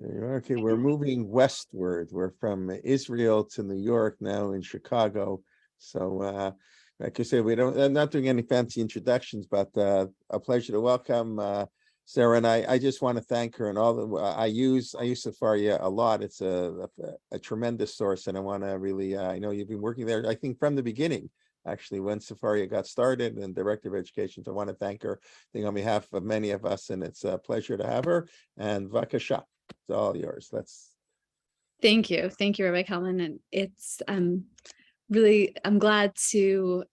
Okay, we're moving westward. We're from Israel to New York, now in Chicago. So, like I said, I'm not doing any fancy introductions, but a pleasure to welcome Sarah. And I just want to thank her and all the, I use Safari a lot. It's a tremendous source, and I want to really, I know you've been working there, I think from the beginning, actually, when Safari got started and Director of Education. So I want to thank her, I think, on behalf of many of us, and it's a pleasure to have her. And Vakasha. It's all yours. Thank you, Rabbi Kalman, and it's really, I'm glad to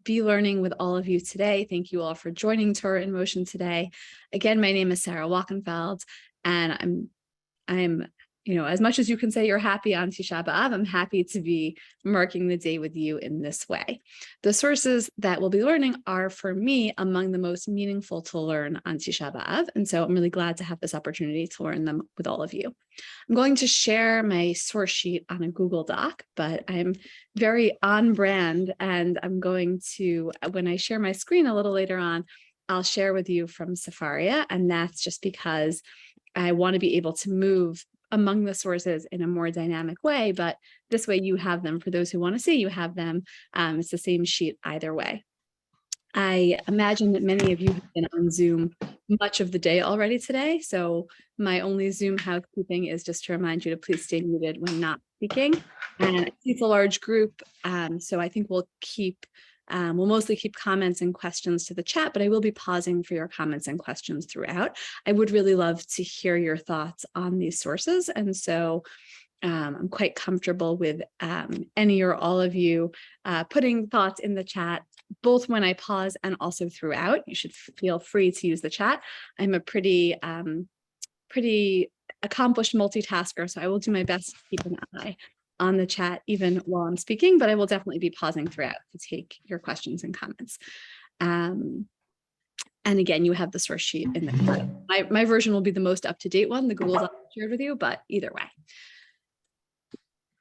be learning with all of you today. Thank you all for joining Torah in Motion today. Again, my name is Sara Wolkenfeld, and I'm as much as you can say you're happy on Tisha B'Av, I'm happy to be marking the day with you in this way. The sources that we'll be learning are, for me, among the most meaningful to learn on Tisha B'Av, and so I'm really glad to have this opportunity to learn them with all of you. I'm going to share my source sheet on a Google Doc, but I'm very on brand, and I'm going to, when I share my screen a little later on, I'll share with you from Safaria, and that's just because I want to be able to move among the sources in a more dynamic way, but this way you have them. For those who want to see, you have them. It's the same sheet either way. I imagine that many of you have been on Zoom much of the day already today, so my only Zoom housekeeping is just to remind you to please stay muted when not speaking. And it's a large group, so I think we'll mostly keep comments and questions to the chat, but I will be pausing for your comments and questions throughout. I would really love to hear your thoughts on these sources, and so I'm quite comfortable with any or all of you putting thoughts in the chat, both when I pause and also throughout. You should feel free to use the chat. I'm a pretty accomplished multitasker, so I will do my best to keep an eye on the chat even while I'm speaking, but I will definitely be pausing throughout to take your questions and comments. And again, you have the source sheet in the my version will be the most up-to-date one. The Google's shared with you, but either way.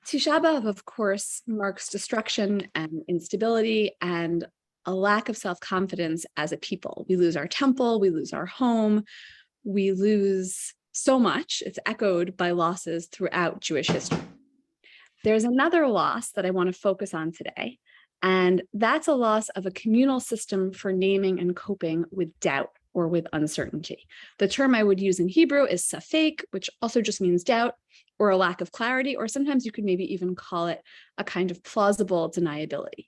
Tisha B'Av, of course, marks destruction and instability and a lack of self-confidence as a people. We lose our temple, we lose our home, we lose so much. It's echoed by losses throughout Jewish history. There's another loss that I want to focus on today, and that's a loss of a communal system for naming and coping with doubt or with uncertainty. The term I would use in Hebrew is safek, which also just means doubt or a lack of clarity, or sometimes you could maybe even call it a kind of plausible deniability.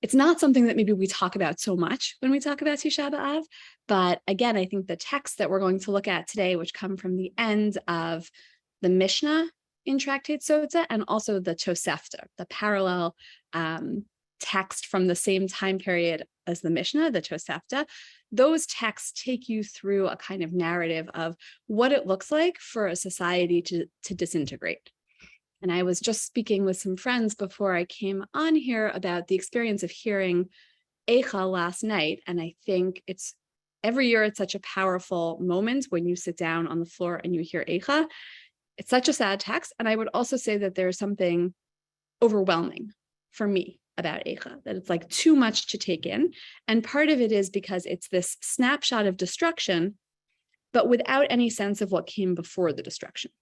It's not something that maybe we talk about so much when we talk about Tisha B'Av, but again, I think the texts that we're going to look at today, which come from the end of the Mishnah in Tractate Sotah, and also the Tosefta, the parallel text from the same time period as the Mishnah, the Tosefta. Those texts take you through a kind of narrative of what it looks like for a society to disintegrate. And I was just speaking with some friends before I came on here about the experience of hearing Eicha last night, and I think every year it's such a powerful moment when you sit down on the floor and you hear Eicha. It's such a sad text. And I would also say that there's something overwhelming for me about Eicha, that it's like too much to take in. And part of it is because it's this snapshot of destruction, but without any sense of what came before the destruction.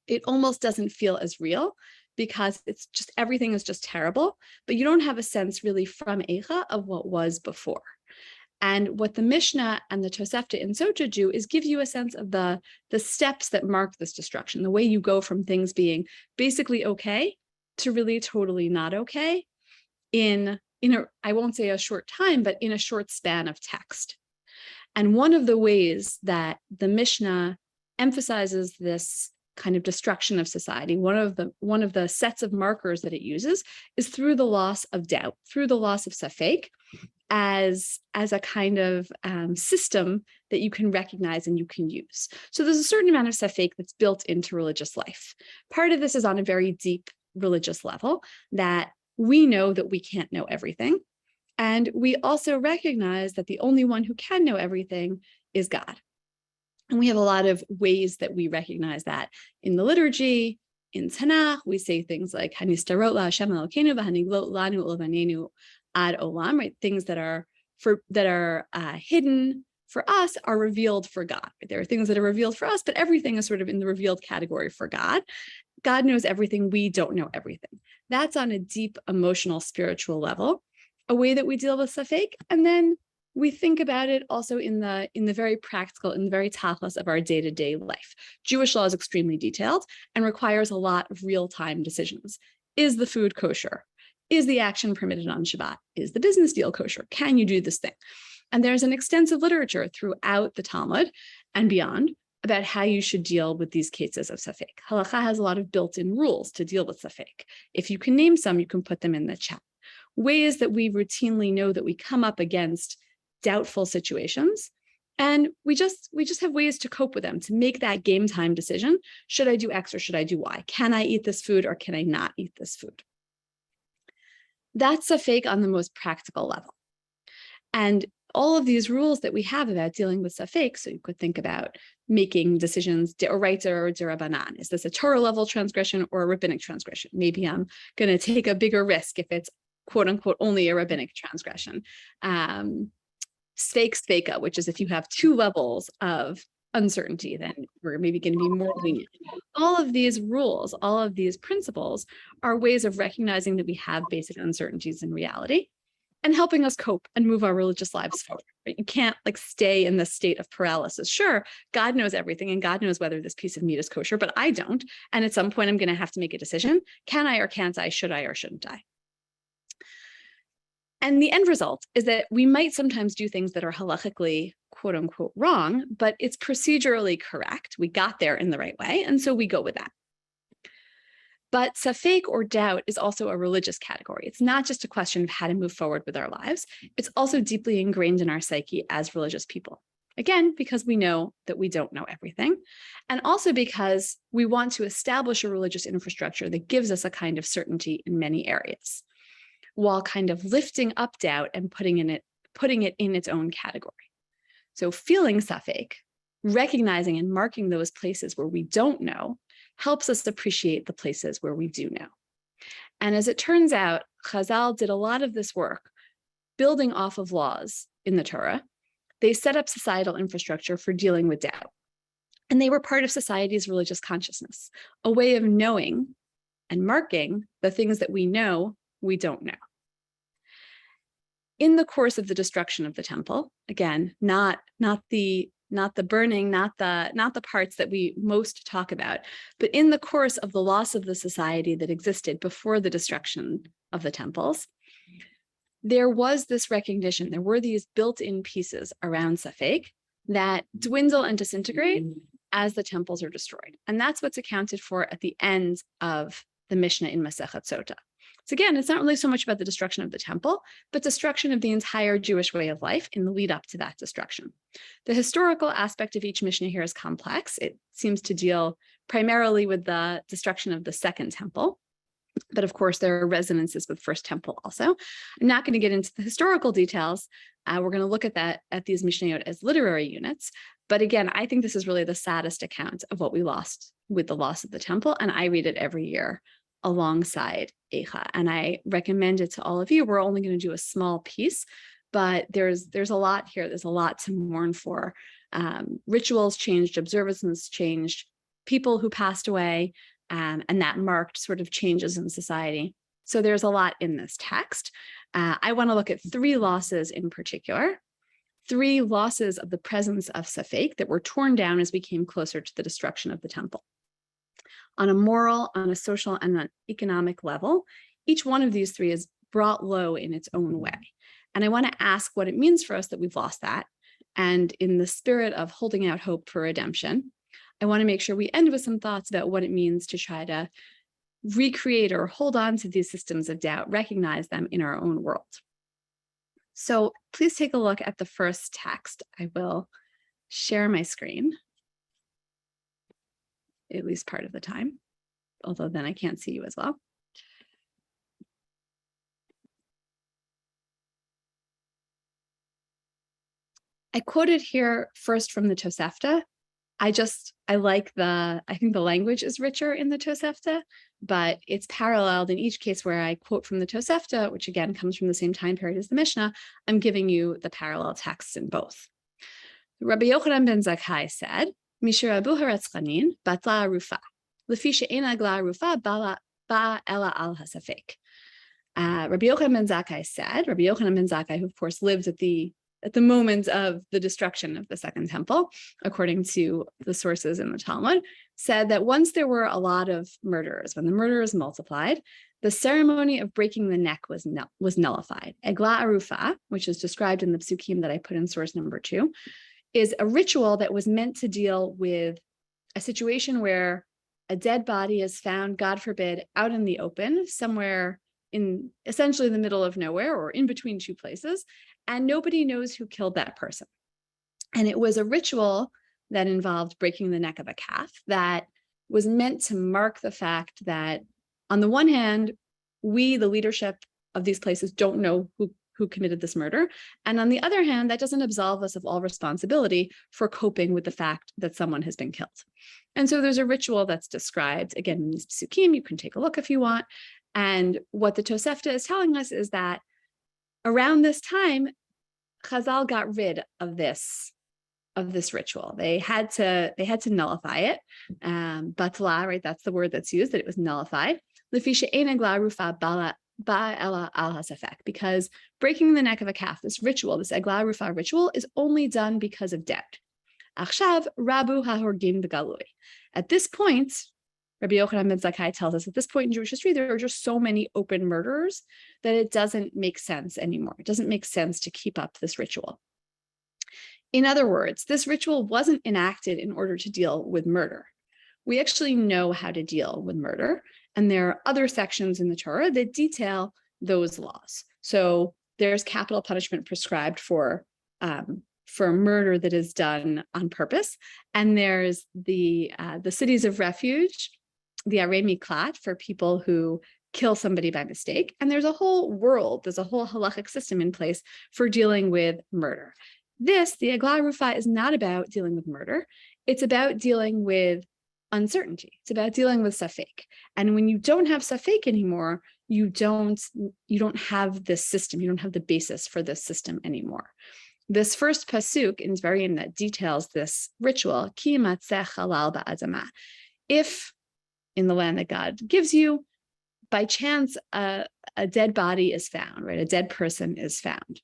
It almost doesn't feel as real because it's just, everything is just terrible, but you don't have a sense really from Eicha of what was before. And what the Mishnah and the Tosefta in Sotah do is give you a sense of the steps that mark this destruction, the way you go from things being basically okay to really totally not okay in I won't say a short time, but in a short span of text. And one of the ways that the Mishnah emphasizes this kind of destruction of society, one of the sets of markers that it uses is through the loss of doubt, through the loss of safek, as a kind of system that you can recognize and you can use. So there's a certain amount of safek that's built into religious life. Part of this is on a very deep religious level, that we know that we can't know everything. And we also recognize that the only one who can know everything is God. And we have a lot of ways that we recognize that in the liturgy. In Tanakh, we say things like Hanistarot la Hashem Elokeinu v'haniglot lanu ulevanenu ad olam, right? Things that are hidden for us are revealed for God. There are things that are revealed for us, but everything is sort of in the revealed category for God. God knows everything. We don't know everything. That's on a deep emotional, spiritual level, a way that we deal with Safek. And then we think about it also in the very practical, in the very tachlis of our day-to-day life. Jewish law is extremely detailed and requires a lot of real-time decisions. Is the food kosher? Is the action permitted on Shabbat? Is the business deal kosher? Can you do this thing? And there's an extensive literature throughout the Talmud and beyond about how you should deal with these cases of Safek. Halakha has a lot of built-in rules to deal with Safek. If you can name some, you can put them in the chat. Ways that we routinely know that we come up against doubtful situations, and we just have ways to cope with them, to make that game time decision. Should I do X or should I do Y? Can I eat this food or can I not eat this food? That's Safek on the most practical level. And all of these rules that we have about dealing with Safek, so you could think about making decisions, d'oraita or d'Rabbanan. Is this a Torah level transgression or a rabbinic transgression? Maybe I'm going to take a bigger risk if it's quote unquote only a rabbinic transgression. Sveka, which is if you have two levels of uncertainty, then we're maybe going to be more lenient. All of these rules, all of these principles are ways of recognizing that we have basic uncertainties in reality and helping us cope and move our religious lives forward. Right? You can't stay in this state of paralysis. Sure, God knows everything and God knows whether this piece of meat is kosher, but I don't. And at some point I'm going to have to make a decision. Can I or can't I? Should I or shouldn't I? And the end result is that we might sometimes do things that are halachically, quote unquote, wrong, but it's procedurally correct. We got there in the right way, and so we go with that. But Safek or doubt is also a religious category. It's not just a question of how to move forward with our lives. It's also deeply ingrained in our psyche as religious people. Again, because we know that we don't know everything, and also because we want to establish a religious infrastructure that gives us a kind of certainty in many areas, while kind of lifting up doubt and putting it in its own category. So feeling Safek, recognizing and marking those places where we don't know, helps us appreciate the places where we do know. And as it turns out, Chazal did a lot of this work building off of laws in the Torah. They set up societal infrastructure for dealing with doubt. And they were part of society's religious consciousness, a way of knowing and marking the things that we know we don't know. In the course of the destruction of the temple, again, not the burning, not the parts that we most talk about, but in the course of the loss of the society that existed before the destruction of the temples, there was this recognition, there were these built-in pieces around Safek that dwindle and disintegrate as the temples are destroyed. And that's what's accounted for at the end of the Mishnah in Masechet Sota. So again, it's not really so much about the destruction of the temple, but destruction of the entire Jewish way of life in the lead up to that destruction. The historical aspect of each Mishnah here is complex. It seems to deal primarily with the destruction of the second temple. But of course, there are resonances with First Temple also. I'm not going to get into the historical details. We're going to look at these Mishnayot as literary units. But again, I think this is really the saddest account of what we lost with the loss of the temple. And I read it every year alongside Eicha. And I recommend it to all of you. We're only going to do a small piece, but there's a lot here. There's a lot to mourn for. Rituals changed, observances changed, people who passed away, and that marked sort of changes in society. So there's a lot in this text. I want to look at three losses in particular, three losses of the presence of Safek that were torn down as we came closer to the destruction of the temple. On a moral, on a social, and an economic level, each one of these three is brought low in its own way. And I want to ask what it means for us that we've lost that. And in the spirit of holding out hope for redemption, I want to make sure we end with some thoughts about what it means to try to recreate or hold on to these systems of doubt, recognize them in our own world. So please take a look at the first text. I will share my screen, at least part of the time, although then I can't see you as well. I quoted here first from the Tosefta. I think the language is richer in the Tosefta, but it's paralleled in each case where I quote from the Tosefta, which again comes from the same time period as the Mishnah. I'm giving you the parallel texts in both. Rabbi Yochanan ben Zakkai said, Mishra Abu Haratzchanin, Batla Rufa. Lefi she'ena gla Rufa, ba ela al hasafek. Rabbi Yochanan ben Zakkai, who of course lived at the moment of the destruction of the Second Temple, according to the sources in the Talmud, said that once there were a lot of murderers, when the murderers multiplied, the ceremony of breaking the neck was nullified. Egla Arufa, which is described in the psukim that I put in source number 2, is a ritual that was meant to deal with a situation where a dead body is found, God forbid, out in the open, somewhere in essentially the middle of nowhere or in between two places, and nobody knows who killed that person. And it was a ritual that involved breaking the neck of a calf that was meant to mark the fact that, on the one hand, we, the leadership of these places, don't know who committed this murder. And on the other hand, that doesn't absolve us of all responsibility for coping with the fact that someone has been killed. And so there's a ritual that's described, again, in these psukim. You can take a look if you want. And what the Tosefta is telling us is that around this time, Chazal got rid of this ritual. They had to nullify it. Batla, right? That's the word that's used, that it was nullified. Because breaking the neck of a calf, this ritual, this egla rufa ritual, is only done because of debt. Achshav rabu hahorgim begalui. At this point, Rabbi Yochanan ben Zakkai tells us, at this point in Jewish history, there are just so many open murderers that it doesn't make sense anymore. It doesn't make sense to keep up this ritual. In other words, this ritual wasn't enacted in order to deal with murder. We actually know how to deal with murder, and there are other sections in the Torah that detail those laws. So there's capital punishment prescribed for murder that is done on purpose, and there's the cities of refuge, the arei miklat, for people who kill somebody by mistake, and there's a whole halachic system in place for dealing with murder. The egla rufa, is not about dealing with murder. It's about dealing with uncertainty. It's about dealing with safek. And when you don't have safek anymore, you don't have this system. You don't have the basis for this system anymore. This first pasuk in Dvarim that details this ritual, ki matzeh halal ba'adama. If in the land that God gives you, by chance, a dead body is found, right? A dead person is found.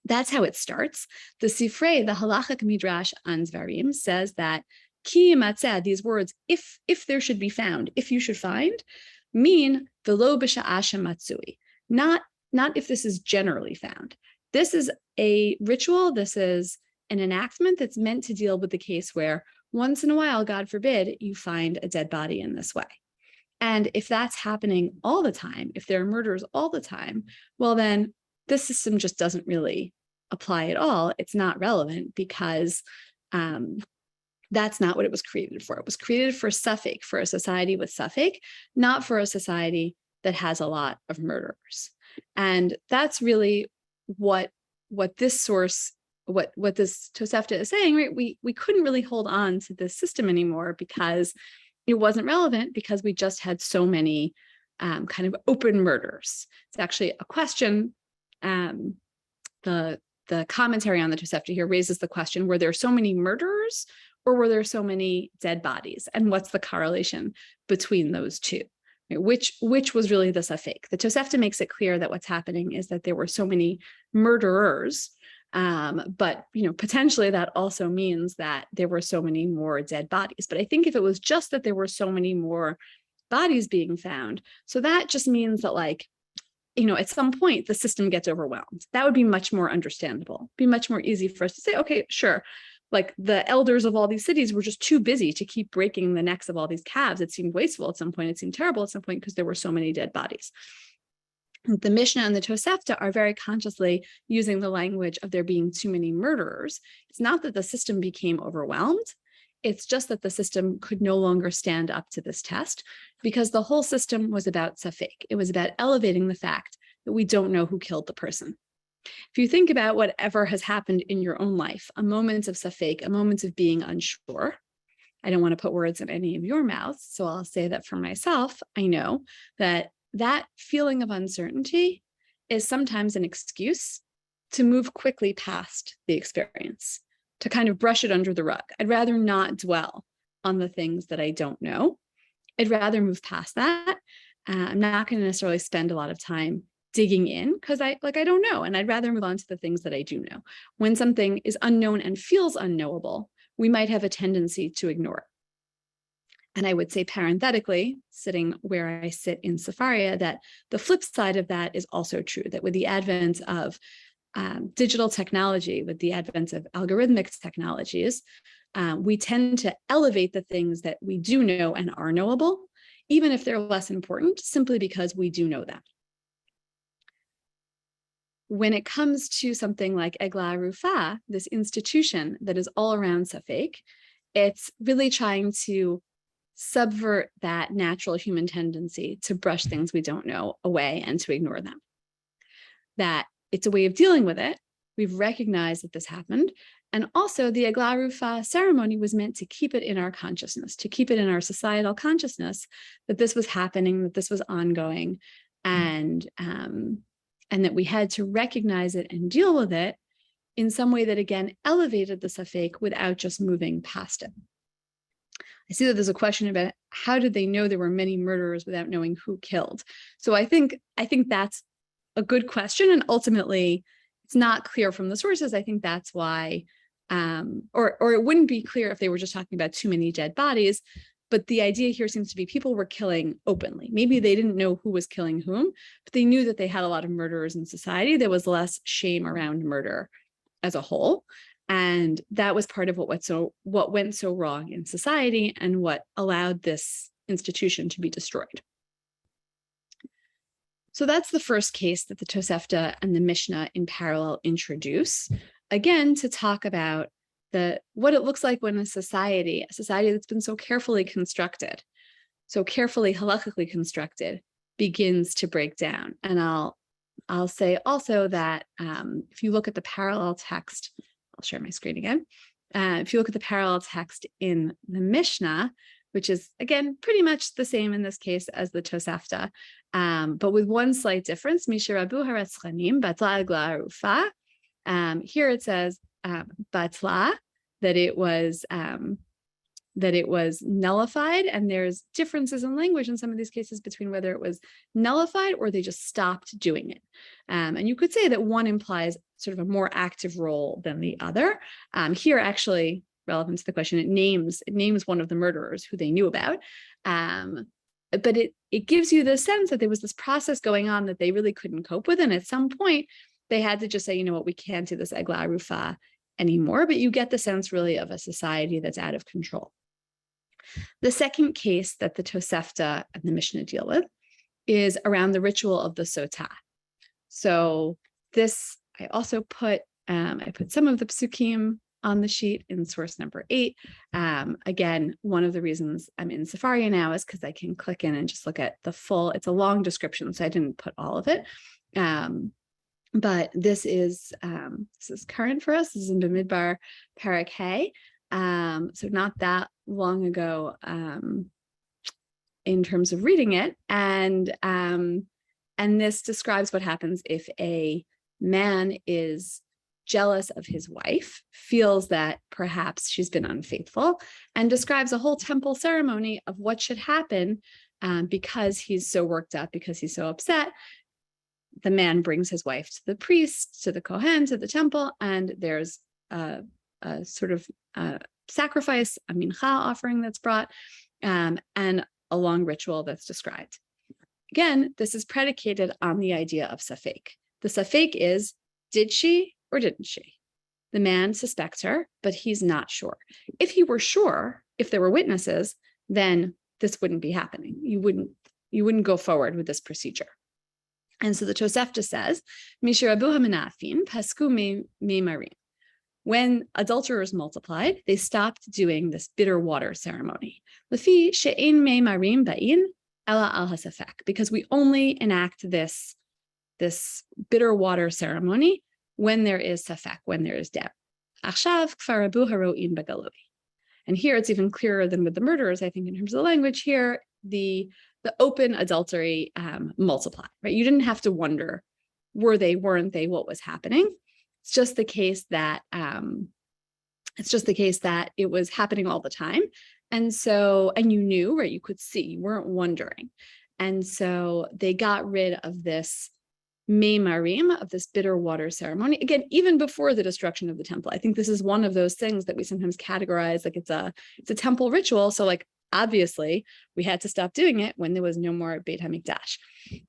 That's how it starts. The Sifrei, the halachic midrash on Dvarim, says that ki matzeh, these words, if there should be found, if you should find, mean v'lo b'sha'ah matzui, not if this is generally found. This is a ritual, this is an enactment that's meant to deal with the case where once in a while, God forbid, you find a dead body in this way. And if that's happening all the time, if there are murders all the time, well, then this system just doesn't really apply at all. It's not relevant because that's not what it was created for. It was created for safek, for a society with safek, not for a society that has a lot of murderers. And that's really what this source, what this Tosefta is saying, right? We couldn't really hold on to this system anymore because it wasn't relevant, because we just had so many kind of open murders. It's actually a question. The commentary on the Tosefta here raises the question: were there so many murderers, or were there so many dead bodies? And what's the correlation between those two? Which was really the safek? The Tosefta makes it clear that what's happening is that there were so many murderers, but potentially that also means that there were so many more dead bodies. But I think if it was just that there were so many more bodies being found, so that just means that at some point the system gets overwhelmed. That would be much more understandable, be much more easy for us to say, okay, sure. The elders of all these cities were just too busy to keep breaking the necks of all these calves. It seemed wasteful at some point. It seemed terrible at some point because there were so many dead bodies. The Mishnah and the Tosefta are very consciously using the language of there being too many murderers. It's not that the system became overwhelmed. It's just that the system could no longer stand up to this test, because the whole system was about safek. It was about elevating the fact that we don't know who killed the person. If you think about whatever has happened in your own life, a moment of safek, a moment of being unsure, I don't want to put words in any of your mouths, so I'll say that for myself, I know that feeling of uncertainty is sometimes an excuse to move quickly past the experience, to kind of brush it under the rug. I'd rather not dwell on the things that I don't know. I'd rather move past that. I'm not going to necessarily spend a lot of time digging in because I don't know. And I'd rather move on to the things that I do know. When something is unknown and feels unknowable, we might have a tendency to ignore it. And I would say parenthetically, sitting where I sit in Sefaria, that the flip side of that is also true, that with the advent of digital technology, with the advent of algorithmic technologies, we tend to elevate the things that we do know and are knowable, even if they're less important, simply because we do know them. When it comes to something like Egla Rufa, this institution that is all around Safek, it's really trying to subvert that natural human tendency to brush things we don't know away and to ignore them. That it's a way of dealing with it. We've recognized that this happened. And also the Egla Rufa ceremony was meant to keep it in our consciousness, to keep it in our societal consciousness, that this was happening, that this was ongoing, and that we had to recognize it and deal with it in some way that, again, elevated the Safek without just moving past it. I see that there's a question about how did they know there were many murderers without knowing who killed? So I think that's a good question. And ultimately, it's not clear from the sources. I think that's why, or it wouldn't be clear if they were just talking about too many dead bodies. But the idea here seems to be people were killing openly. Maybe they didn't know who was killing whom, but they knew that they had a lot of murderers in society. There was less shame around murder as a whole. And that was part of what went so wrong in society and what allowed this institution to be destroyed. So that's the first case that the Tosefta and the Mishnah in parallel introduce, again, to talk about what it looks like when a society that's been so carefully constructed, so carefully halakhically constructed, begins to break down. And I'll say also that if you look at the parallel text, I'll share my screen again. If you look at the parallel text in the Mishnah, which is, again, pretty much the same in this case as the Tosefta, but with one slight difference, Mishirabu haratzchanim batla egla rufa. Here it says batla, that it was nullified, and there's differences in language in some of these cases between whether it was nullified or they just stopped doing it. And you could say that one implies sort of a more active role than the other. Here, actually, relevant to the question, it names one of the murderers who they knew about. But it gives you the sense that there was this process going on that they really couldn't cope with. And at some point, they had to just say, you know what, we can't do this Egla Rufa anymore. But you get the sense really of a society that's out of control. The second case that the Tosefta and the Mishnah deal with is around the ritual of the Sotah. So this, I also put some of the psukim on the sheet in source number 8. Again, one of the reasons I'm in Sefaria now is because I can click in and just look at the full, it's a long description, so I didn't put all of it. But this is current for us. This is in Bamidbar Parak Hay. So not that long ago in terms of reading it. And this describes what happens if a man is jealous of his wife, feels that perhaps she's been unfaithful, and describes a whole temple ceremony of what should happen because he's so worked up, because he's so upset. The man brings his wife to the priest, to the Kohen, to the temple, and there's a sort of sacrifice, a mincha offering that's brought, and a long ritual that's described. Again, this is predicated on the idea of safek. The safek is, did she or didn't she? The man suspects her, but he's not sure. If he were sure, if there were witnesses, then this wouldn't be happening. You wouldn't go forward with this procedure. And so the Tosefta says, Mishirabu hamanafin pasku me marim. When adulterers multiplied, they stopped doing this bitter water ceremony. Lefi she'ein me marim ba'in ela al hasafek, because we only enact this bitter water ceremony when there is safek, when there is doubt. Achshav kfarabu haro'in bagalui. And here it's even clearer than with the murderers, I think, in terms of the language. Here, the open adultery multiplied, right? You didn't have to wonder, were they, weren't they, what was happening? It's just the case that It's just the case that it was happening all the time. And so, and you knew, right? You could see, you weren't wondering. And so they got rid of this Meimarim, of this bitter water ceremony. Again, even before the destruction of the temple. I think this is one of those things that we sometimes categorize like it's a temple ritual. So like, obviously, we had to stop doing it when there was no more Beit HaMikdash.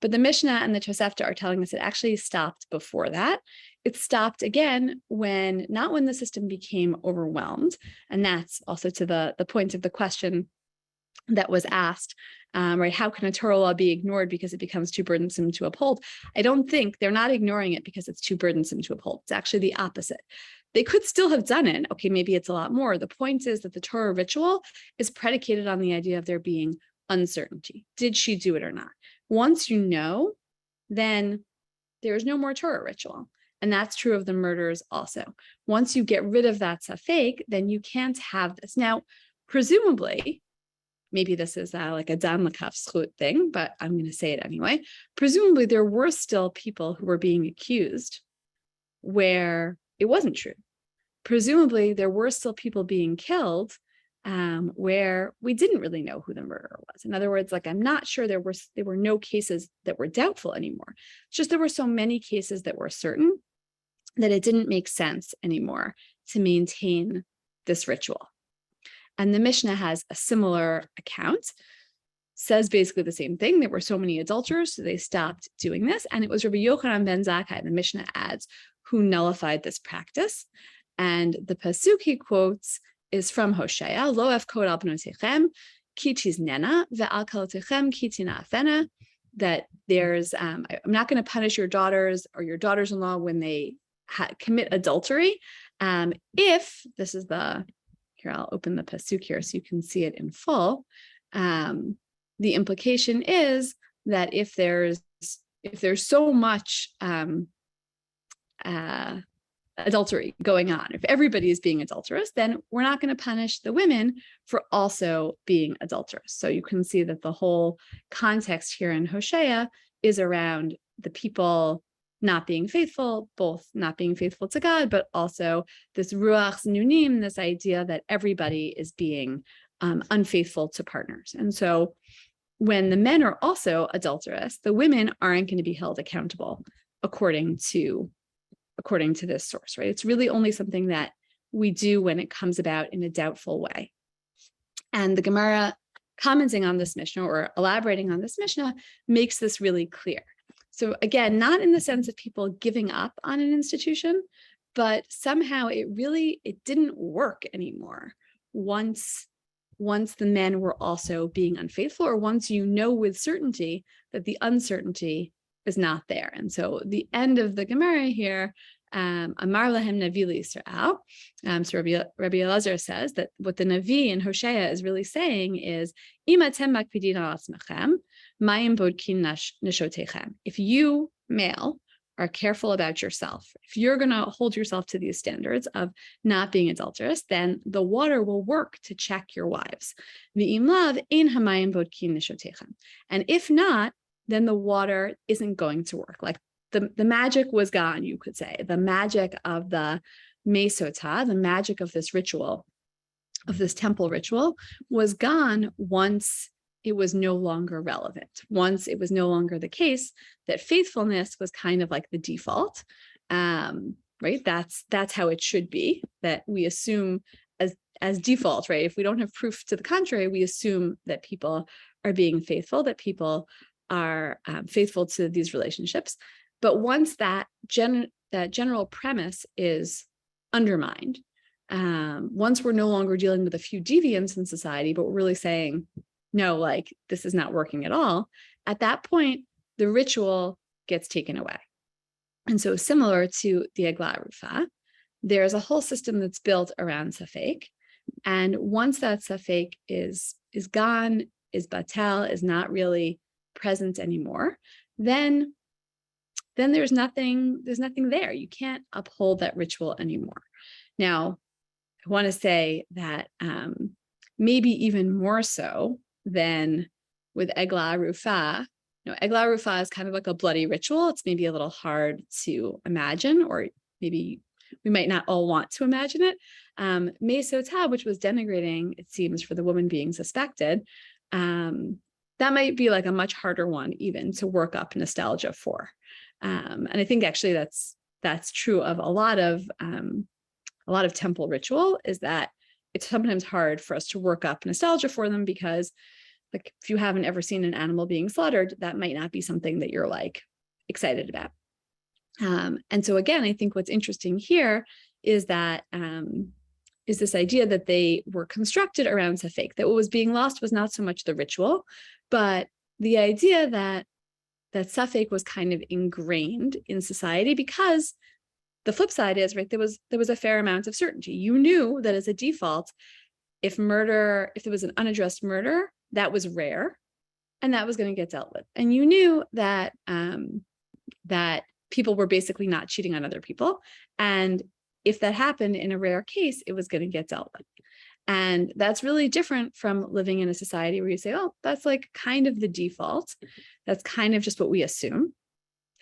But the Mishnah and the Tosefta are telling us it actually stopped before that. It stopped again not when the system became overwhelmed. And that's also to the point of the question that was asked, right? How can a Torah law be ignored because it becomes too burdensome to uphold? I don't think they're not ignoring it because it's too burdensome to uphold. It's actually the opposite. They could still have done it. Okay, maybe it's a lot more. The point is that the Torah ritual is predicated on the idea of there being uncertainty. Did she do it or not? Once you know, then there's no more Torah ritual. And that's true of the murders also. Once you get rid of that safek, then you can't have this. Now, presumably, maybe this is like a dan l'kaf zchut thing, but I'm going to say it anyway. Presumably, there were still people who were being accused where it wasn't true. Presumably, there were still people being killed where we didn't really know who the murderer was. In other words, like I'm not sure there were no cases that were doubtful anymore. It's just there were so many cases that were certain that it didn't make sense anymore to maintain this ritual. And the Mishnah has a similar account, says basically the same thing. There were so many adulterers, so they stopped doing this. And it was Rabbi Yochanan ben Zakkai, the Mishnah adds, who nullified this practice. And the pasuk he quotes is from Hosea, Lo efkod al bnotechem ki tiznena ve'al kalotechem ki tina'afena, that there's, I'm not going to punish your daughters or your daughters-in-law when they commit adultery. If, this is here, I'll open the pasuk here so you can see it in full. The implication is that if there's so much adultery going on, if everybody is being adulterous, then we're not going to punish the women for also being adulterous. So you can see that the whole context here in Hosea is around the people not being faithful, both not being faithful to God, but also this ruach nunim, this idea that everybody is being unfaithful to partners. And so when the men are also adulterous, the women aren't going to be held accountable according to this source, right? It's really only something that we do when it comes about in a doubtful way. And the Gemara, commenting on this Mishnah or elaborating on this Mishnah, makes this really clear. So again, not in the sense of people giving up on an institution, but somehow it didn't work anymore once the men were also being unfaithful, or once you know with certainty that the uncertainty is not there. And so the end of the Gemara here, Amar lahem Navi Yisrael. So Rabbi Elazar says that what the Navi in Hosea is really saying is, Imatem makpidin al atzmachem, mayim bodkin neshotechem. If you, male, are careful about yourself, if you're going to hold yourself to these standards of not being adulterous, then the water will work to check your wives. V'im lav ein hamayim bodkin neshotechem. And if not, then the water isn't going to work. Like the magic was gone, you could say. The magic of the mesotah, the magic of this ritual, of this temple ritual, was gone once it was no longer relevant. Once it was no longer the case that faithfulness was kind of like the default, right? That's how it should be, that we assume as default, right? If we don't have proof to the contrary, we assume that people are being faithful, that people are faithful to these relationships. But once that general premise is undermined, once we're no longer dealing with a few deviants in society, but we're really saying, no, like this is not working at all, at that point, the ritual gets taken away. And so similar to the Eglah Rufa, there's a whole system that's built around safek. And once that safek is gone, is batel, is not really present anymore, then there's nothing there. You can't uphold that ritual anymore. Now, I want to say that maybe even more so than with Eglah Rufa. Eglah Rufa is kind of like a bloody ritual. It's maybe a little hard to imagine, or maybe we might not all want to imagine it. Doub, which was denigrating, it seems, for the woman being suspected, that might be like a much harder one even to work up nostalgia for. And I think actually that's true of a lot of temple ritual, is that it's sometimes hard for us to work up nostalgia for them, because like if you haven't ever seen an animal being slaughtered, that might not be something that you're like excited about. And so again, I think what's interesting here is that is this idea that they were constructed around Safek, that what was being lost was not so much the ritual, but the idea that Safek was kind of ingrained in society, because the flip side is, right, there was a fair amount of certainty. You knew that as a default, if there was an unaddressed murder, that was rare and that was going to get dealt with. And you knew that that people were basically not cheating on other people. And if that happened in a rare case, it was going to get dealt with. And that's really different from living in a society where you say, oh, that's like kind of the default. That's kind of just what we assume.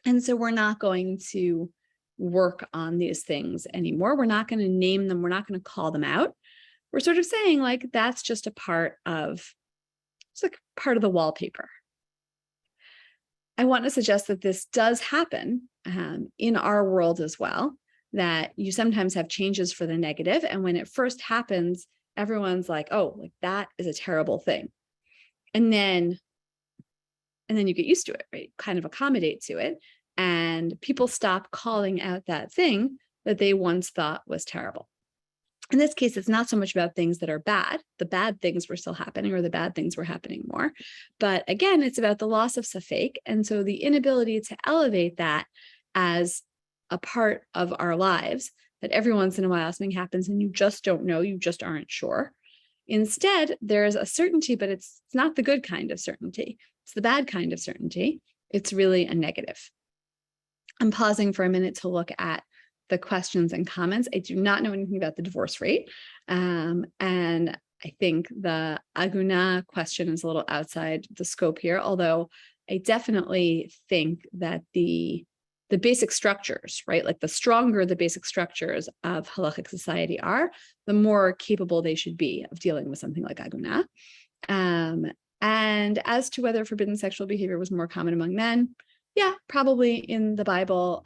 And so we're not going to work on these things anymore. We're not going to name them. We're not going to call them out. We're sort of saying like, that's just a part of, it's like part of the wallpaper. I want to suggest that this does happen in our world as well, that you sometimes have changes for the negative. And when it first happens, everyone's like, oh, like that is a terrible thing. And then you get used to it, right? Kind of accommodate to it. And people stop calling out that thing that they once thought was terrible. In this case, it's not so much about things that are bad. The bad things were still happening, or the bad things were happening more. But again, it's about the loss of Safek. And so the inability to elevate that as a part of our lives, that every once in a while something happens and you just don't know, you just aren't sure. Instead, there's a certainty, but it's not the good kind of certainty. It's the bad kind of certainty. It's really a negative. I'm pausing for a minute to look at the questions and comments. I do not know anything about the divorce rate. And I think the Aguna question is a little outside the scope here, although I definitely think that the basic structures, right? Like the stronger the basic structures of halachic society are, the more capable they should be of dealing with something like Aguna. And as to whether forbidden sexual behavior was more common among men, yeah, probably in the Bible,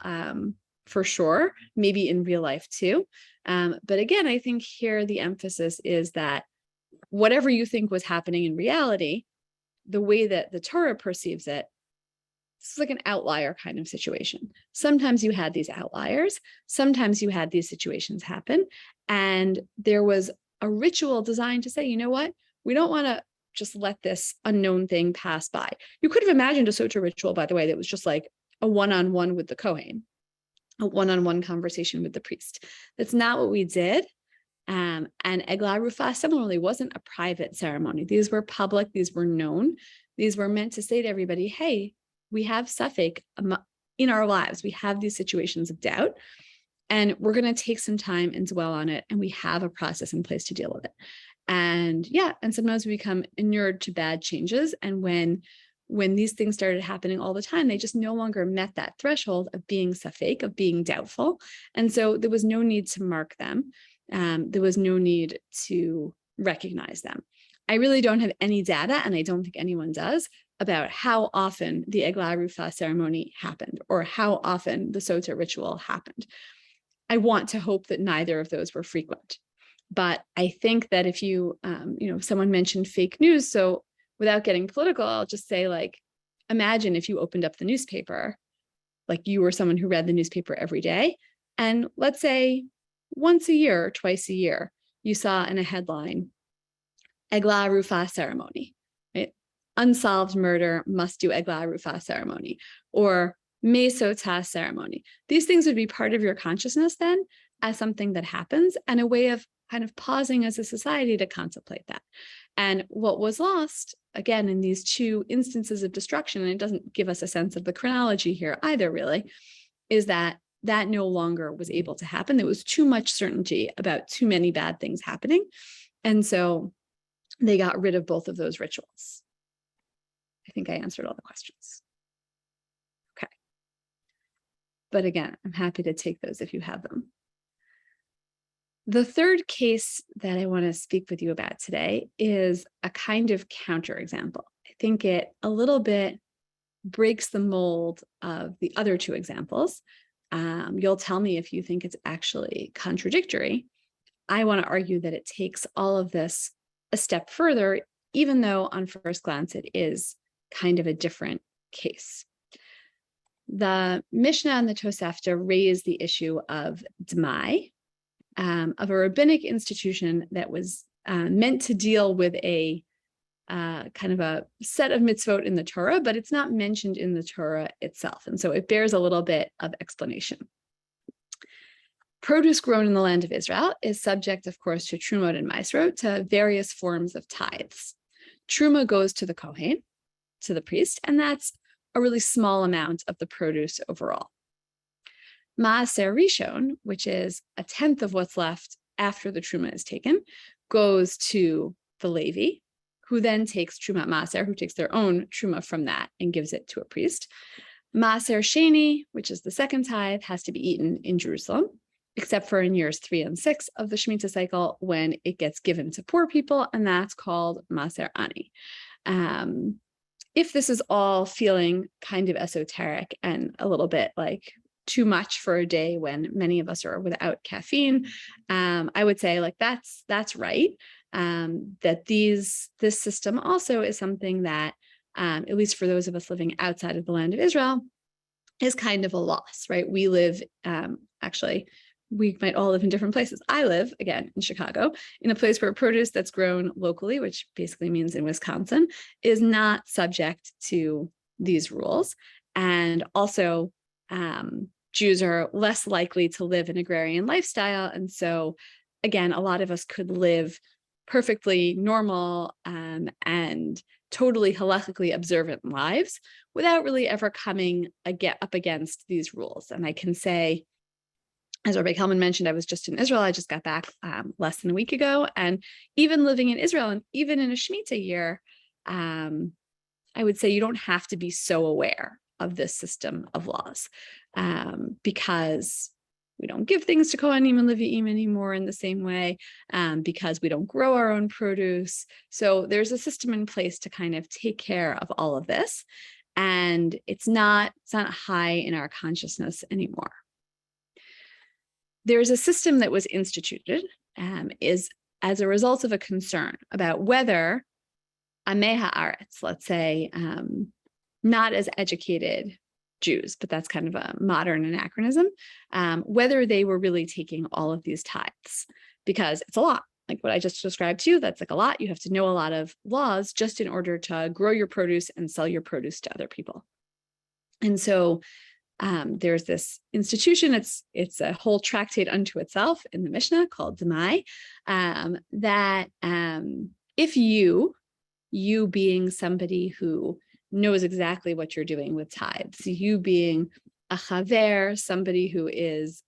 for sure, maybe in real life too. But again, I think here the emphasis is that whatever you think was happening in reality, the way that the Torah perceives it, it's like an outlier kind of situation. Sometimes you had these outliers, sometimes you had these situations happen, and there was a ritual designed to say, you know what, we don't want to just let this unknown thing pass by. You could have imagined a Soter ritual, by the way, that was just like a one-on-one with the Kohen, a one-on-one conversation with the priest. That's not what we did. And Eglah Rufa similarly wasn't a private ceremony. These were public, these were known. These were meant to say to everybody, hey, we have Safek in our lives. We have these situations of doubt, and we're going to take some time and dwell on it. And we have a process in place to deal with it. And yeah, and sometimes we become inured to bad changes. And when these things started happening all the time, they just no longer met that threshold of being Safek, of being doubtful. And so there was no need to mark them. There was no need to recognize them. I really don't have any data, and I don't think anyone does, about how often the Eglah Rufa ceremony happened or how often the Soter ritual happened. I want to hope that neither of those were frequent. But I think that if you, someone mentioned fake news. So without getting political, I'll just say, like, imagine if you opened up the newspaper, like you were someone who read the newspaper every day. And let's say once a year or twice a year, you saw in a headline, Eglah Rufa ceremony, right? Unsolved murder, must do Eglah Rufa ceremony, or Mesotah ceremony. These things would be part of your consciousness then as something that happens, and a way of kind of pausing as a society to contemplate that. And what was lost, again, in these two instances of destruction, and it doesn't give us a sense of the chronology here either, really, is that no longer was able to happen. There was too much certainty about too many bad things happening. And so they got rid of both of those rituals. I think I answered all the questions. Okay. But again, I'm happy to take those if you have them. The third case that I want to speak with you about today is a kind of counterexample. I think it a little bit breaks the mold of the other two examples. You'll tell me if you think it's actually contradictory. I want to argue that it takes all of this a step further, even though on first glance it is kind of a different case. The Mishnah and the Tosefta raise the issue of Dmai, of a rabbinic institution that was meant to deal with a kind of a set of mitzvot in the Torah, but it's not mentioned in the Torah itself. And so it bears a little bit of explanation. Produce grown in the land of Israel is subject, of course, to Trumot and Maasrot, to various forms of tithes. Truma goes to the Kohen, to the priest, and that's a really small amount of the produce overall. Maaser Rishon, which is a tenth of what's left after the Truma is taken, goes to the Levi, who then takes Trumat Maaser, who takes their own Truma from that and gives it to a priest. Maaser Sheni, which is the second tithe, has to be eaten in Jerusalem, except for in years 3 and 6 of the Shemitah cycle when it gets given to poor people, and that's called Maaser Ani. If this is all feeling kind of esoteric and a little bit like too much for a day when many of us are without caffeine, I would say like that's right. That this system also is something that, at least for those of us living outside of the land of Israel, is kind of a loss, right? We live, actually, we might all live in different places. I live, again, in Chicago, in a place where produce that's grown locally, which basically means in Wisconsin, is not subject to these rules. And also, Jews are less likely to live an agrarian lifestyle. And so, again, a lot of us could live perfectly normal and totally halakhically observant lives without really ever coming up against these rules. And I can say, as Rabbi Kalman mentioned, I was just in Israel. I just got back less than a week ago. And even living in Israel and even in a Shemitah year, I would say you don't have to be so aware of this system of laws because we don't give things to Kohanim and Levi'im anymore in the same way, because we don't grow our own produce. So there's a system in place to kind of take care of all of this. And it's not high in our consciousness anymore. There's a system that was instituted is as a result of a concern about whether Amei Haaretz, let's say, not as educated Jews, but that's kind of a modern anachronism, whether they were really taking all of these tithes, because it's a lot. Like what I just described to you, that's like a lot. You have to know a lot of laws just in order to grow your produce and sell your produce to other people. And so there's this institution, it's a whole tractate unto itself in the Mishnah called Dmai, that if you being somebody who knows exactly what you're doing with tithes, you being a chaver, somebody who is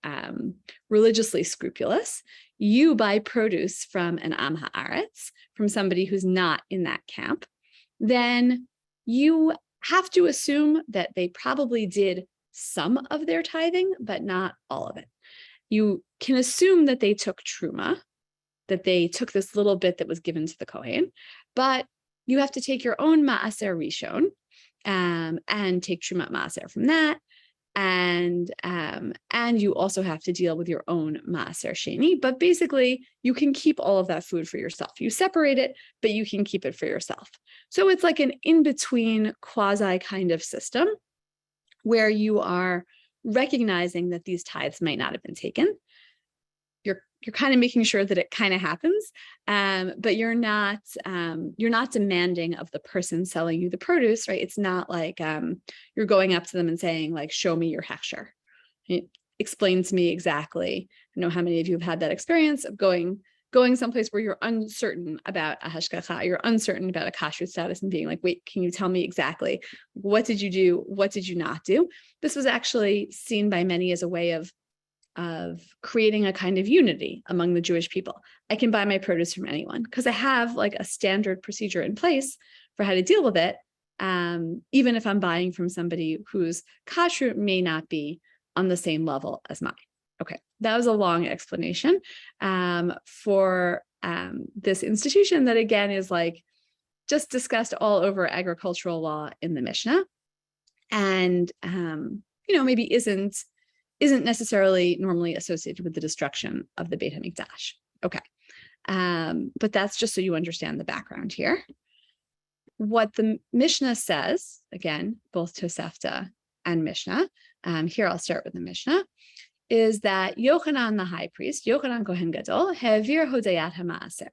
religiously scrupulous, you buy produce from an am haaretz, from somebody who's not in that camp, then you have to assume that they probably did some of their tithing, but not all of it. You can assume that they took truma, that they took this little bit that was given to the Kohen, but you have to take your own maaser rishon and take trumat maaser from that, and you also have to deal with your own maaser sheni. But basically, you can keep all of that food for yourself. You separate it, but you can keep it for yourself. So it's like an in-between quasi kind of system where you are recognizing that these tithes might not have been taken. You're kind of making sure that it kind of happens, but you're not demanding of the person selling you the produce, right? It's not like you're going up to them and saying like, show me your hechsher. Explain to me exactly. I know how many of you have had that experience of going someplace where you're uncertain about a hashgacha, you're uncertain about a kashrut status and being like, wait, can you tell me exactly what did you do? What did you not do? This was actually seen by many as a way of creating a kind of unity among the Jewish people. I can buy my produce from anyone because I have like a standard procedure in place for how to deal with it, even if I'm buying from somebody whose kashrut may not be on the same level as mine. Okay, that was a long explanation for this institution that, again, is like just discussed all over agricultural law in the Mishnah, and maybe isn't necessarily normally associated with the destruction of the Beit HaMikdash. Okay, but that's just so you understand the background here. What the Mishnah says, again, both Tosefta and Mishnah, here I'll start with the Mishnah, is that Yochanan the high priest, Yochanan Kohen Gadol, Hevir Hodayat HaMaaser.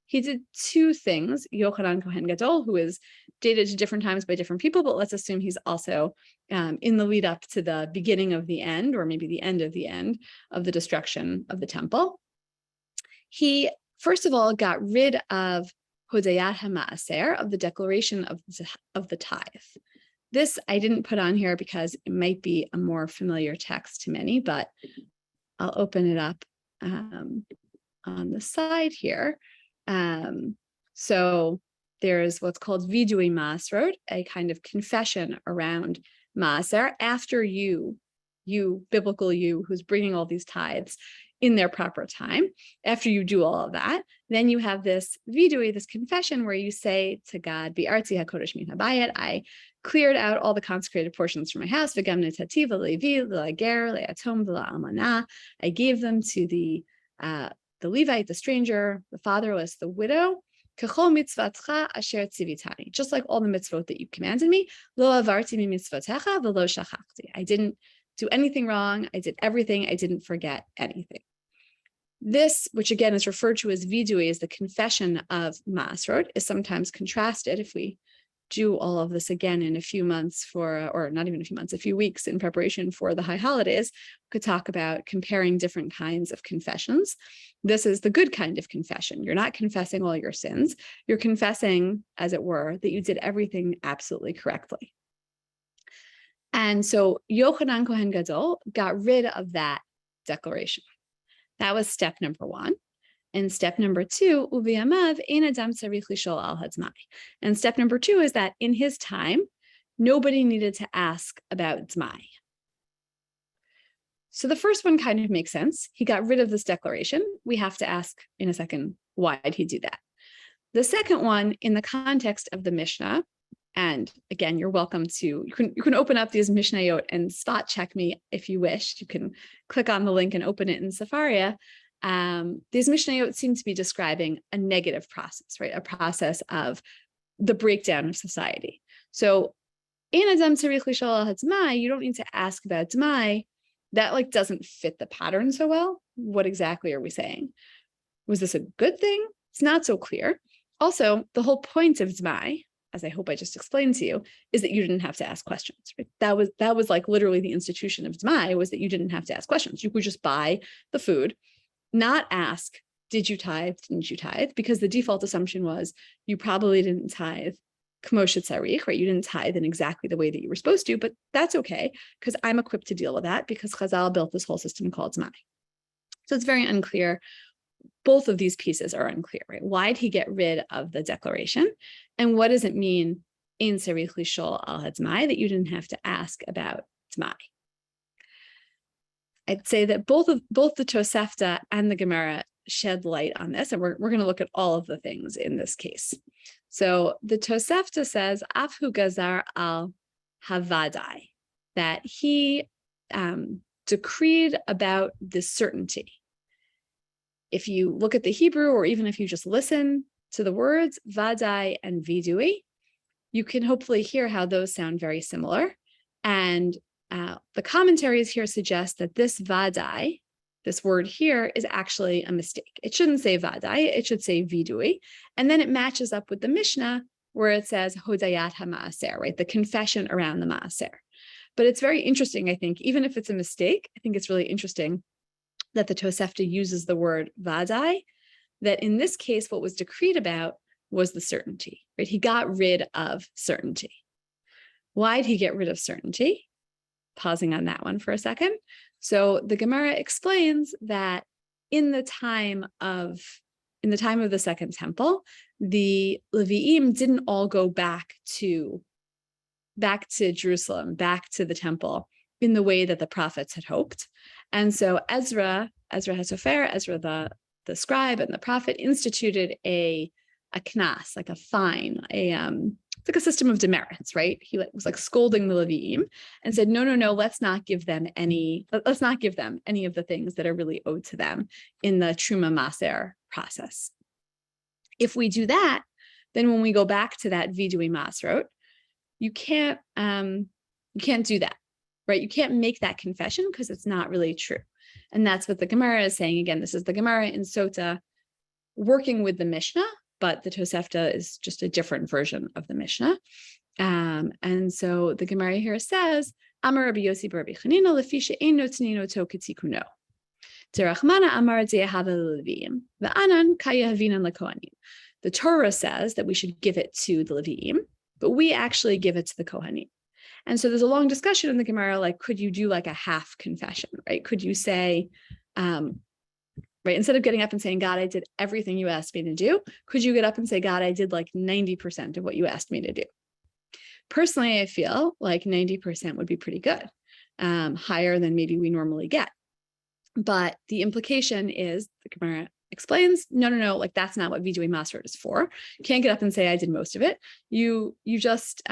He did two things. Yochanan Kohen Gadol, who is dated to different times by different people, but let's assume he's also in the lead up to the beginning of the end, or maybe the end of the destruction of the temple. He, first of all, got rid of Hodayat HaMaaser, of the declaration of the tithe. This I didn't put on here because it might be a more familiar text to many, but I'll open it up on the side here. So there's what's called vidui masrot, a kind of confession around maaser after you, biblical you, who's bringing all these tithes in their proper time. After you do all of that, then you have this vidui, this confession where you say to God, Bi'artzi hakodesh min habayit, I cleared out all the consecrated portions from my house. V'gam netati v'levi v'lager le'atom v'la'almana. I gave them to the Levite, the stranger, the fatherless, the widow. Kachol mitzvatcha asher tzivitani. Just like all the mitzvot that you commanded me. Lo avarti mi mitzvotecha v'lo shachachti. I didn't do anything wrong. I did everything. I didn't forget anything. This, which again is referred to as vidui, is the confession of Masrot, is sometimes contrasted, if we do all of this again in a few months or not even a few months, a few weeks in preparation for the high holidays, we could talk about comparing different kinds of confessions. This is the good kind of confession. You're not confessing all your sins. You're confessing, as it were, that you did everything absolutely correctly. And so Yochanan Kohen Gadol got rid of that declaration. That was step number one. And step number two, uviyamav ein adam tzarich lishol al hadzmai. And step number two is that in his time, nobody needed to ask about dzmai. So the first one kind of makes sense. He got rid of this declaration. We have to ask in a second, why did he do that? The second one, in the context of the Mishnah, and again, you're welcome to, you can open up these Mishnayot and spot check me if you wish. You can click on the link and open it in Sefaria. These Mishnayot seem to be describing a negative process, right? A process of the breakdown of society. So, ein adam tzarich lishol al hadzmai, you don't need to ask about dzmai. That doesn't fit the pattern so well. What exactly are we saying? Was this a good thing? It's not so clear. Also, the whole point of dzmai, as I hope I just explained to you, is that you didn't have to ask questions. Right? That was like literally the institution of dzmai, was that you didn't have to ask questions. You could just buy the food, not ask, did you tithe, didn't you tithe? Because the default assumption was you probably didn't tithe kmo shetzarich, right? You didn't tithe in exactly the way that you were supposed to, but that's okay, because I'm equipped to deal with that, because Chazal built this whole system called dzmai. So it's very unclear. Both of these pieces are unclear, right? Why did he get rid of the declaration? And what does it mean in tzarich lishol al hadzmai, that you didn't have to ask about dzmai? I'd say that both the Tosefta and the Gemara shed light on this, and we're going to look at all of the things in this case. So the Tosefta says, Af hu gazar al havadai, that he decreed about the certainty. If you look at the Hebrew, or even if you just listen to the words vadai and vidui, you can hopefully hear how those sound very similar. And the commentaries here suggest that this vadai, this word here, is actually a mistake. It shouldn't say vadai, it should say vidui. And then it matches up with the Mishnah where it says hodayat hamaaser, right? The confession around the maaser. But it's very interesting, I think, even if it's a mistake, I think it's really interesting that the Tosefta uses the word vadai, that in this case, what was decreed about was the certainty, right? He got rid of certainty. Why did he get rid of certainty? Pausing on that one for a second. So the Gemara explains that in the time of the Second Temple, the Leviim didn't all go back to Jerusalem, back to the temple in the way that the prophets had hoped. And so Ezra HaSofer, Ezra the scribe and the prophet, instituted a knas, like a fine, it's like a system of demerits, right? He was like scolding the Leviim and said, no, let's not give them any of the things that are really owed to them in the Truma Maser process. If we do that, then when we go back to that Vidui Masrot, you can't do that, right? You can't make that confession because it's not really true. And that's what the Gemara is saying. Again, this is the Gemara in Sota working with the Mishnah, but the Tosefta is just a different version of the Mishnah. And so the Gemara here says, Amar Rabbi Yossi bar Rabbi Chanina lefisha ein notnino to ketikuno. Terachmana Amar Ze'ahava Leviim, Va'anan Kayahavinan Lekohanim. The Torah says that we should give it to the Leviim, but we actually give it to the Kohanim. And so there's a long discussion in the Gemara, like, could you do like a half confession, right? Could you say, right, instead of getting up and saying, God, I did everything you asked me to do, could you get up and say, God, I did like 90% of what you asked me to do? Personally, I feel like 90% would be pretty good, higher than maybe we normally get. But the implication is, the Gemara explains, no, like that's not what Vidui Masrot is for. You can't get up and say I did most of it. You just,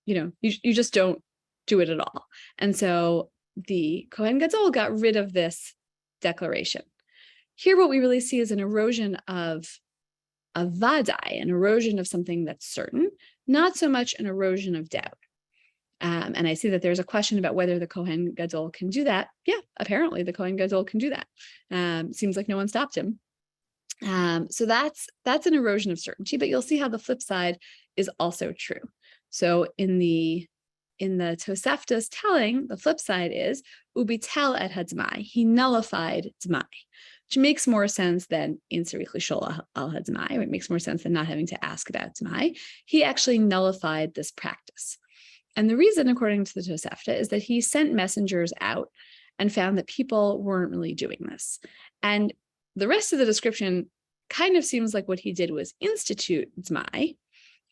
you just don't do it at all. And so the Kohen Gadol got rid of this declaration. Here, what we really see is an erosion of vadai, an erosion of something that's certain, not so much an erosion of doubt. And I see that there's a question about whether the Kohen Gadol can do that. Yeah, apparently the Kohen Gadol can do that. Seems like no one stopped him. So that's an erosion of certainty, but you'll see how the flip side is also true. So in the Tosefta's telling, the flip side is ubitel et hadzmai. He nullified dzmai, which makes more sense than in tzarich lishol al hadzmai. It makes more sense than not having to ask about dzmai. He actually nullified this practice. And the reason, according to the Tosefta, is that he sent messengers out and found that people weren't really doing this. And the rest of the description kind of seems like what he did was institute dzmai.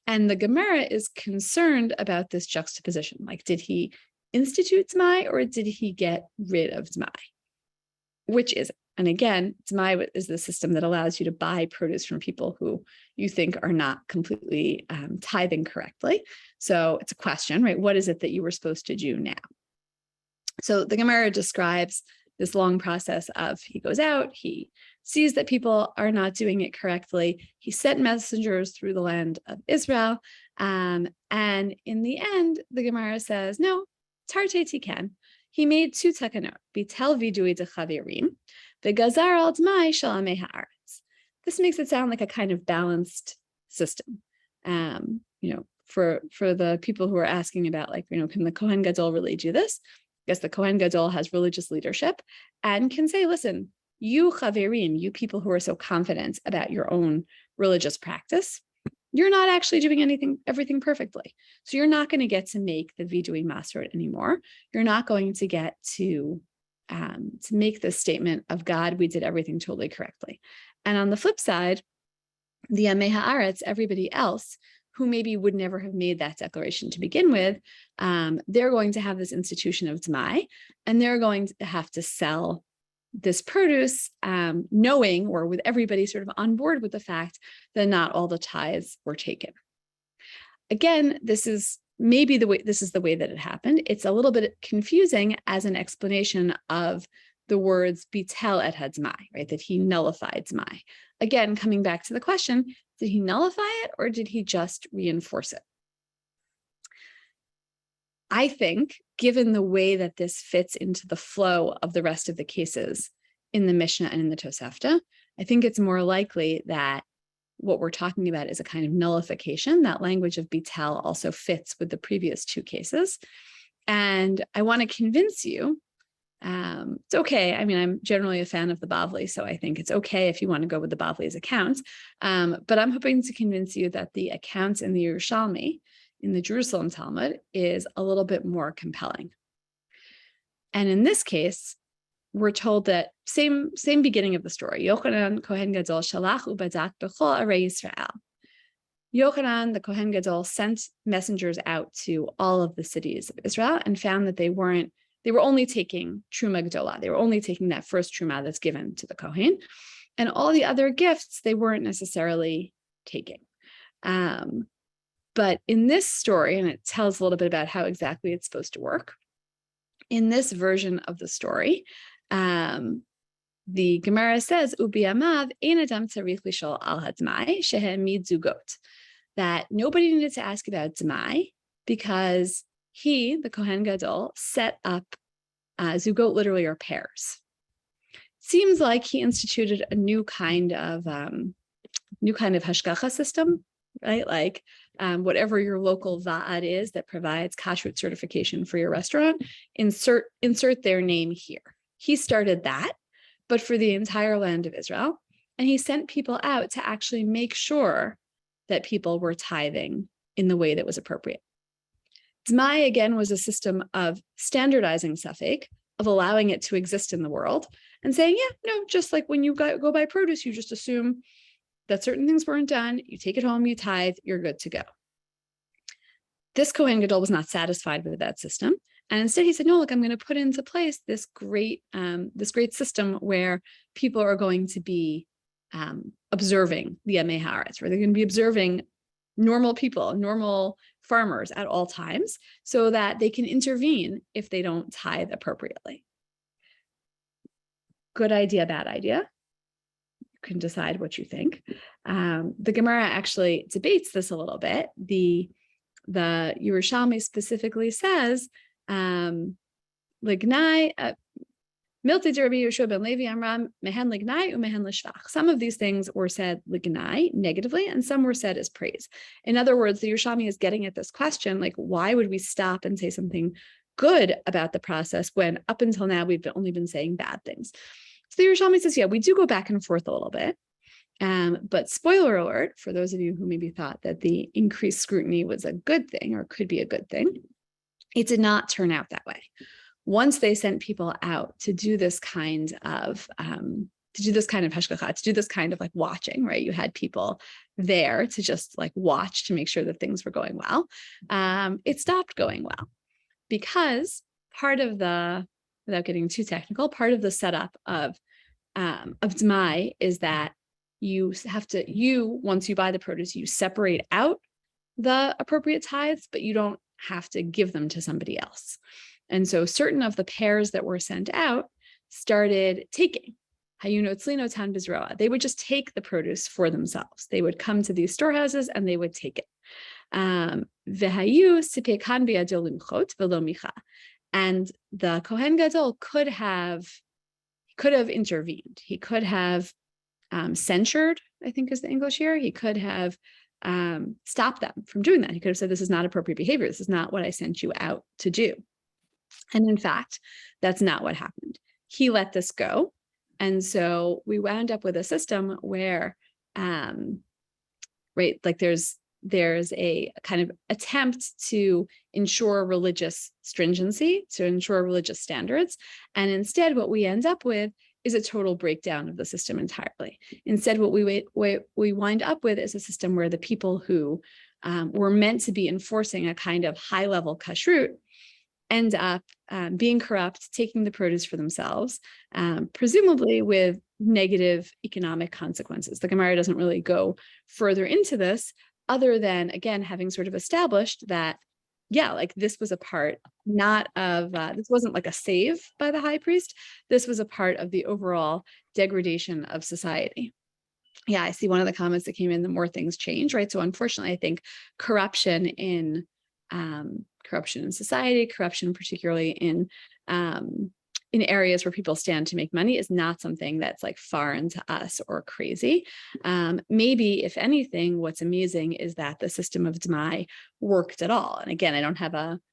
And the Gemara is concerned about this juxtaposition. Like, did he institute dzmai or did he get rid of dzmai? Which is it? And again, dzmai is the system that allows you to buy produce from people who you think are not completely tithing correctly. So it's a question, right? What is it that you were supposed to do now? So the Gemara describes this long process of he goes out, he sees that people are not doing it correctly. He sent messengers through the land of Israel. And in the end, the Gemara says, no, tarte tiken. He made two takanot, bitel vidui de chavirim, v'gazar al d'mai shel amei haaretz. This makes it sound like a kind of balanced system. For the people who are asking about, like, can the Kohen Gadol really do this? I guess the Kohen Gadol has religious leadership and can say, listen, you chavirim, you people who are so confident about your own religious practice, you're not actually doing everything perfectly. So you're not going to get to make the Vidui Masrot anymore. You're not going to get to make the statement of God, we did everything totally correctly. And on the flip side, the Amei Haaretz, everybody else who maybe would never have made that declaration to begin with, they're going to have this institution of dzmai, and they're going to have to sell this produce, knowing, or with everybody sort of on board with the fact that not all the tithes were taken. Again, this is the way that it happened. It's a little bit confusing as an explanation of the words bitel et hadzmai, right? That he nullified dzmai. Again, coming back to the question, did he nullify it or did he just reinforce it? I think, given the way that this fits into the flow of the rest of the cases in the Mishnah and in the Tosefta, I think it's more likely that what we're talking about is a kind of nullification. That language of bitel also fits with the previous two cases. And I want to convince you, it's okay. I mean, I'm generally a fan of the Bavli, so I think it's okay if you want to go with the Bavli's accounts. But I'm hoping to convince you that the accounts in the Yerushalmi, in the Jerusalem Talmud, is a little bit more compelling. And in this case, we're told that same beginning of the story. Yochanan Kohen Gadol shalach ubadak b'chol arei Yisrael. Yochanan, the Kohen Gadol, sent messengers out to all of the cities of Israel and found that they weren't they were only taking truma gdola. They were only taking that first truma that's given to the kohen, and all the other gifts they weren't necessarily taking. But in this story, and it tells a little bit about how exactly it's supposed to work. In this version of the story, the Gemara says, "Ubiamav ein adam tzarich lishol al hadmai shehem midzugot," that nobody needed to ask about dzmai because he, the Kohen Gadol, set up zugot, literally, are pairs. Seems like he instituted a new kind of hashgacha system, right? Like whatever your local va'ad is that provides kashrut certification for your restaurant, insert their name here. He started that, but for the entire land of Israel, and he sent people out to actually make sure that people were tithing in the way that was appropriate. Dzmai, again, was a system of standardizing safek, of allowing it to exist in the world, and saying, yeah, no, just like when you go buy produce, you just assume that certain things weren't done, you take it home, you tithe, you're good to go. This Kohen Gadol was not satisfied with that system, and instead he said, no, look, I'm going to put into place this great system where people are going to be observing the Yemei Haaretz, where they're going to be observing normal people, normal farmers at all times, so that they can intervene if they don't tithe appropriately. Good idea, bad idea? You can decide what you think. The Gemara actually debates this a little bit. The Yerushalmi specifically says, Lignai, Milti Derbi Yeshua ben Levi Amram, Mehen Lignai, Umehen Lishvach. Some of these things were said Lignai negatively, and some were said as praise. In other words, the Yerushalmi is getting at this question, like, why would we stop and say something good about the process when up until now we've only been saying bad things? So the Yerushalmi says, yeah, we do go back and forth a little bit. But spoiler alert, for those of you who maybe thought that the increased scrutiny was a good thing or could be a good thing, it did not turn out that way. Once they sent people out to do this kind of hashgacha, to do this kind of like watching, right? You had people there to just like watch to make sure that things were going well. It stopped going well because part of the, without getting too technical, part of the setup of Dzmai is that once you buy the produce, you separate out the appropriate tithes, but you don't have to give them to somebody else. And so certain of the pairs that were sent out started taking. They would just take the produce for themselves. They would come to these storehouses and they would take it. And the Kohen Gadol could have intervened. He could have censured, I think is the English here. He could have stopped them from doing that. He could have said, this is not appropriate behavior. This is not what I sent you out to do. And in fact, that's not what happened. He let this go. And so we wound up with a system where, right, like there's a kind of attempt to ensure religious stringency, to ensure religious standards. And instead, what we end up with is a total breakdown of the system entirely. Instead, what we wind up with is a system where the people who were meant to be enforcing a kind of high-level kashrut end up being corrupt, taking the produce for themselves, presumably with negative economic consequences. The Gemara doesn't really go further into this, other than, again, having sort of established that, yeah, like this was a part not of, this wasn't like a save by the high priest. This was a part of the overall degradation of society. Yeah, I see one of the comments that came in, the more things change, right? So unfortunately, I think corruption in society, corruption particularly in areas where people stand to make money is not something that's like foreign to us or crazy. Maybe, if anything, what's amazing is that the system of Dzmai worked at all. And again,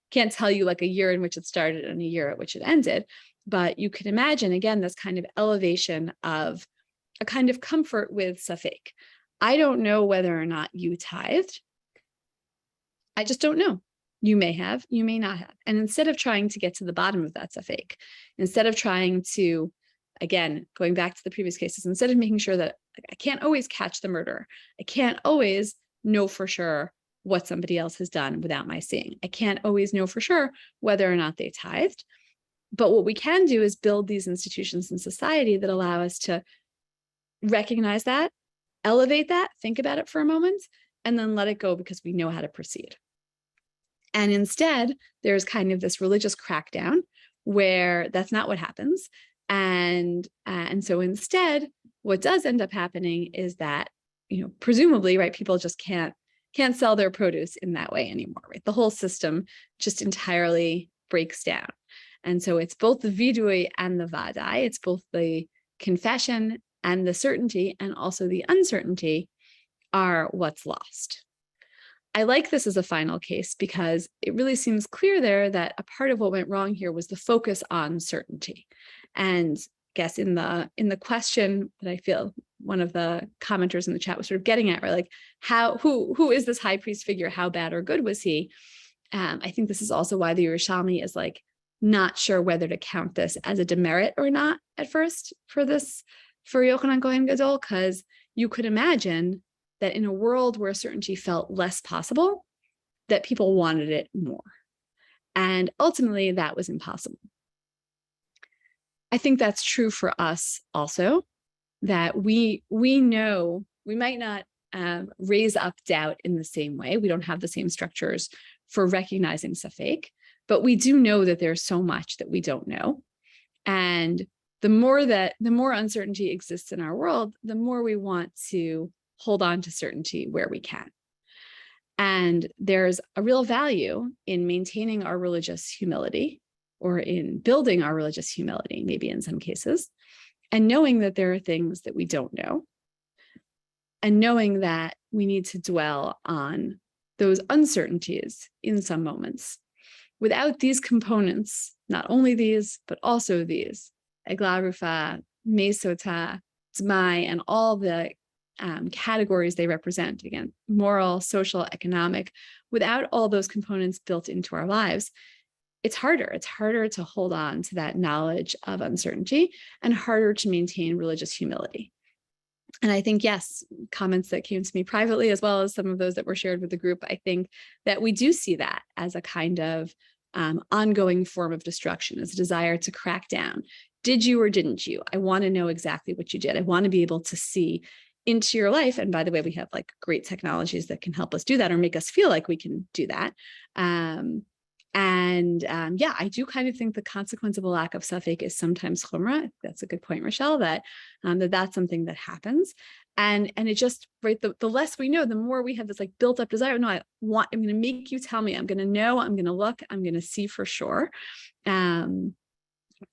can't tell you like a year in which it started and a year at which it ended, but you can imagine, again, this kind of elevation of a kind of comfort with safek. I don't know whether or not you tithed. I just don't know. You may have, you may not have. And instead of trying to get to the bottom of that safek, instead of trying to, again, going back to the previous cases, instead of making sure that I can't always catch the murderer, I can't always know for sure what somebody else has done without my seeing, I can't always know for sure whether or not they tithed, But what we can do is build these institutions in society that allow us to recognize that, elevate that, think about it for a moment, and then let it go because we know how to proceed. And instead, there's kind of this religious crackdown where that's not what happens. And so instead, what does end up happening is that, presumably, right, people just can't sell their produce in that way anymore, right? The whole system just entirely breaks down. And so it's both the vidui and the vadai. It's both the confession and the certainty, and also the uncertainty are what's lost. I like this as a final case because it really seems clear there that a part of what went wrong here was the focus on certainty. And I guess in the question that I feel one of the commenters in the chat was sort of getting at, right? Like, who is this high priest figure? How bad or good was he? I think this is also why the Yerushalmi is like not sure whether to count this as a demerit or not at first for Yochanan Kohen Gadol, because you could imagine that in a world where certainty felt less possible, that people wanted it more. And ultimately, that was impossible. I think that's true for us also, that we know we might not raise up doubt in the same way. We don't have the same structures for recognizing safek, but we do know that there's so much that we don't know. And the more uncertainty exists in our world, the more we want to hold on to certainty where we can. And there's a real value in maintaining our religious humility, or in building our religious humility, maybe in some cases, and knowing that there are things that we don't know, and knowing that we need to dwell on those uncertainties in some moments. Without these components, not only these, but also these, Eglah Rufa, Mesota, Tzmai, and all the categories they represent, again, moral, social, economic, without all those components built into our lives, it's harder. It's harder to hold on to that knowledge of uncertainty, and harder to maintain religious humility. And I think, yes, comments that came to me privately, as well as some of those that were shared with the group, I think that we do see that as a kind of ongoing form of destruction, as a desire to crack down. Did you or didn't you? I want to know exactly what you did. I want to be able to see into your life. And by the way, we have like great technologies that can help us do that, or make us feel like we can do that. Yeah, I do kind of think the consequence of a lack of safek is sometimes chumrah. That's a good point, Rochelle, that that's something that happens. And it just, right, the less we know, the more we have this like built up desire. No, I'm going to make you tell me. I'm going to know, I'm going to look, I'm going to see for sure.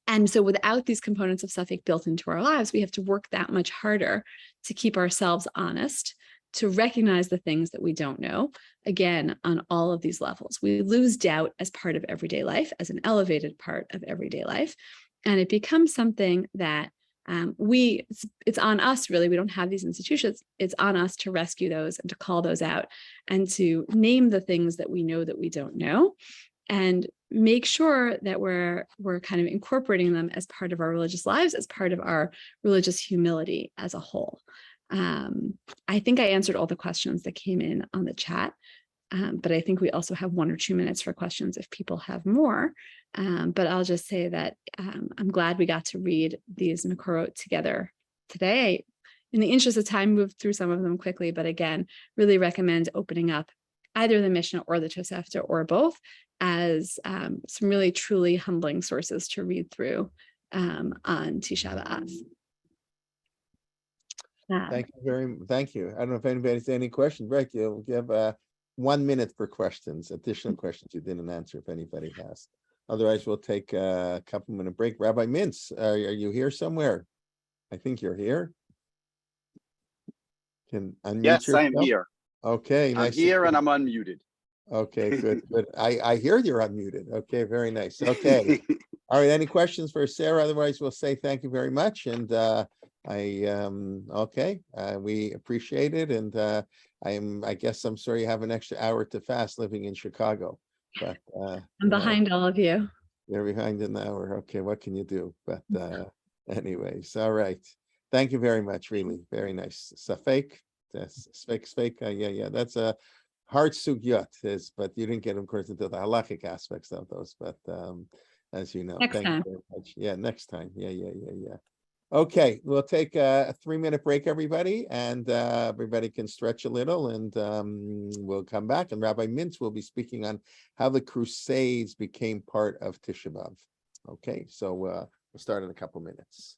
And so without these components of safek built into our lives, we have to work that much harder to keep ourselves honest, to recognize the things that we don't know, again, on all of these levels. We lose doubt as part of everyday life, as an elevated part of everyday life. And it becomes something that it's on us, really. We don't have these institutions. It's on us to rescue those and to call those out, and to name the things that we know that we don't know, and make sure that we're kind of incorporating them as part of our religious lives, as part of our religious humility as a whole. I think I answered all the questions that came in on the chat, but I think we also have 1 or 2 minutes for questions if people have more. But I'll just say that I'm glad we got to read these Makorot together today. In the interest of time, moved through some of them quickly, but again, really recommend opening up either the Mishnah or the Tosefta, or both, as some really truly humbling sources to read through on Tisha B'Av. Thank you. I don't know if anybody has any questions. Rick, you'll give 1 minute for questions, additional questions you didn't answer, if anybody has. Otherwise, we'll take a couple minute break. Rabbi Mintz, are you here somewhere? I think you're here. Can unmute Yes, yourself? I am here. Okay, I'm here and I'm unmuted. Okay, good. I hear you're unmuted. Okay, very nice. Okay. All right, any questions for Sarah? Otherwise, we'll say thank you very much. And we appreciate it. And I guess I'm sorry you have an extra hour to fast living in Chicago. But I'm behind all of you. You're behind an hour. Okay, what can you do? But anyways, all right. Thank you very much. Really, very nice. Safek, sfek. Yeah. That's a hard sugyot, but you didn't get, of course, into the halachic aspects of those. But as you know. Next Thank you time. very much. Yeah, next time. Yeah. Okay, we'll take a 3-minute break, everybody, and everybody can stretch a little, and we'll come back. And Rabbi Mintz will be speaking on how the Crusades became part of Tisha B'Av. Okay, so we'll start in a couple minutes.